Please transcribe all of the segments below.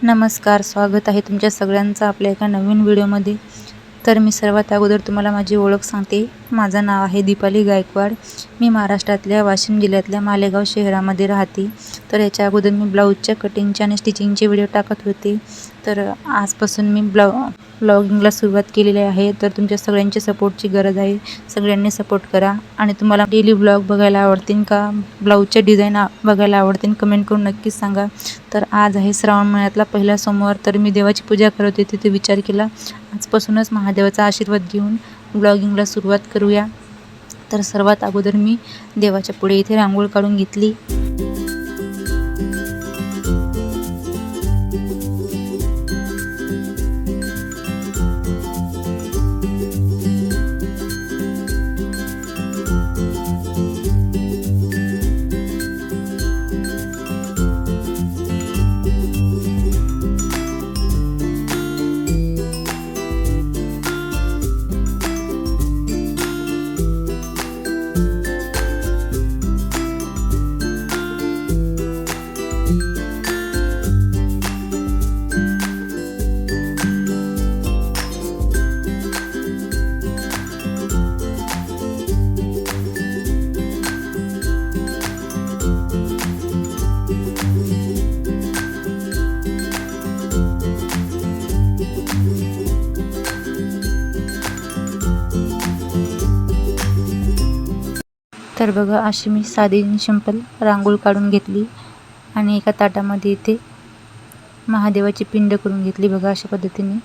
नमस्कार, स्वागत आहे तुमच्या सगळ्यांचं आपल्या एका नवीन व्हिडिओमध्ये। तर मी सर्वात अगोदर तुम्हाला माझी ओळख सांगते। माझं नाव आहे दीपाली गायकवाड। मी महाराष्ट्रातल्या वाशिम जिल्ह्यातल्या मालेगाव शहरामध्ये राहते। तर याच्या अगोदर मी ब्लाऊजच्या कटिंगचे आणि स्टिचिंगचे व्हिडिओ टाकत होते। तर आजपासून मी ब्लॉगिंगला सुरुवात केलेली आहे। तर तुमच्या सगळ्यांची सपोर्टची गरज आहे। सगळ्यांनी सपोर्ट करा। आणि तुम्हाला डेली ब्लॉग बघायला आवडतील का, ब्लाऊजचे डिझाईन बघायला आवडतील, कमेंट करून नक्कीच सांगा। तर आज आहे श्रावण महिन्यातला पहिला सोमवार। तर मी देवाची पूजा करत होते, तिथे विचार केला आजपासूनच महादेवाचा आशीर्वाद घेऊन ब्लॉगिंगला सुरुवात करूया। तर सर्वात अगोदर मी देवाच्या पुढे इथे रांगोळी काढून घेतली। तर बघा, अशी मी साधी आणि सिंपल रांगोळी काढून घेतली आणि एका ताटामध्ये इथे महादेवाची पिंड करून घेतली बघा अशा पद्धतीने।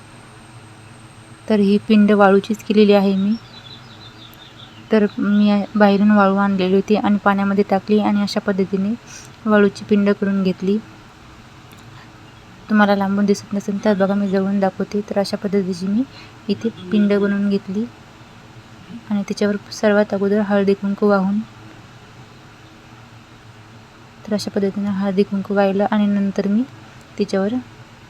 तर ही पिंड वाळूचीच केलेली आहे मी। तर मी बाहेरून वाळू आणलेली होती आणि पाण्यामध्ये टाकली आणि अशा पद्धतीने वाळूची पिंड करून घेतली। तुम्हाला लांबून दिसत नसेल तर बघा, मी जवळून दाखवते। तर अशा पद्धतीची मी इथे पिंड बनवून घेतली आणि त्याच्यावर सर्वात अगोदर हळदी कुंकू वाहून, तर अशा पद्धतीने हळदी कुंकू वाहिलं आणि नंतर मी त्याच्यावर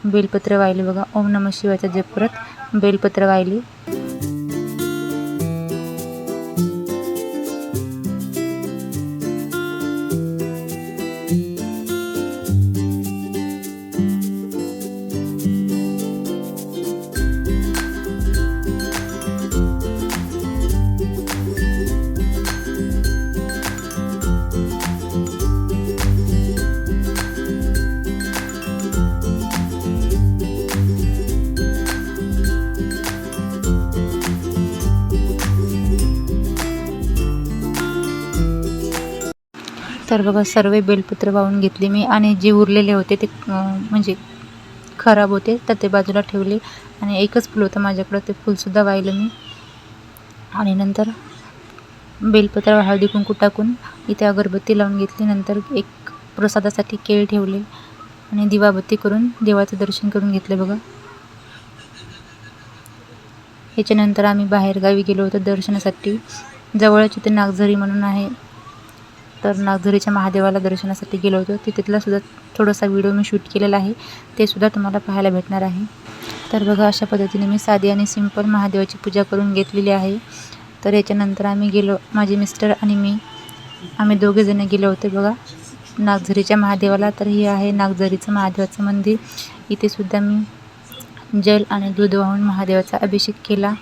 बेलपत्र वाहिले बघा। ओम नमः शिवायचा जप करत बेलपत्र वाहिले। तर बघा, सर्व बेलपत्र वाहून घेतले मी आणि जे उरलेले होते ते म्हणजे खराब होते, तर ते बाजूला ठेवले आणि एकच फूल होतं माझ्याकडं, ते फूलसुद्धा वाहिलं मी। आणि नंतर बेलपत्र हळदी कुंकू टाकून इथे अगरबत्ती लावून घेतली। नंतर एक प्रसादासाठी केळ ठेवले आणि दिवाबत्ती करून देवाचं दर्शन करून घेतलं बघा। याच्यानंतर आम्ही बाहेरगावी गेलो होतो दर्शनासाठी। जवळच इथे नागझरी म्हणून आहे, तर नागझरीच्या महादेवाला दर्शनासाठी गेलो होतो। तिथला सुद्धा थोडासा व्हिडिओ मी शूट केलेला आहे, ते सुद्धा तुम्हाला पाहायला भेटणार आहे। तर बघा, अशा पद्धतीने मी साधी आणि सिंपल महादेवाची पूजा करून घेतलेली आहे। तर याच्यानंतर आम्ही गेलो, माझे मिस्टर आणि मी, आम्ही दोघेजण गेलो होते बघा नागझरीच्या महादेवाला। तर हे आहे नागझरीचं महादेवाचं मंदिर। इथे सुद्धा मी जल आणि दूध वाहून महादेवाचा अभिषेक केला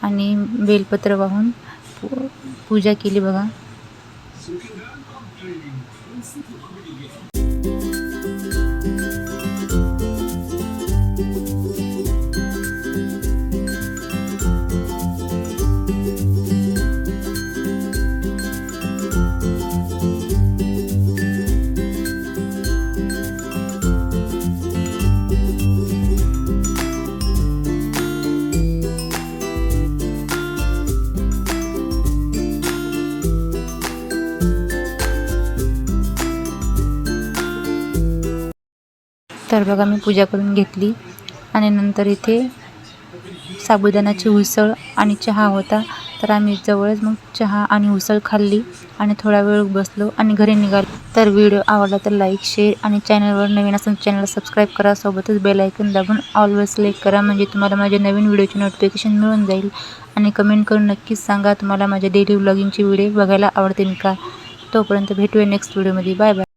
आणि बेलपत्र वाहून पूजा केली बघा। तर बघा, मी पूजा करून घेतली आणि नंतर इथे साबुदाण्याची उसळ आणि चहा होता। तर आम्ही जवळच मग चहा आणि उसळ खाल्ली आणि थोडा वेळ बसलो आणि घरी निघालो। तर व्हिडिओ आवडला तर लाईक, शेअर आणि चॅनलवर नवीन असेल चॅनलला सबस्क्राईब करा। सोबतच बेल आयकॉन दाबून ऑलवेज सिलेक्ट करा, म्हणजे तुम्हाला माझे नवीन व्हिडिओची नोटिफिकेशन मिळून जाईल। आणि कमेंट करून नक्कीच सांगा तुम्हाला माझ्या डेली व्लॉगिंगची व्हिडिओ बघायला आवडतील का। तोपर्यंत भेटूया नेक्स्ट व्हिडिओमध्ये। Bye bye.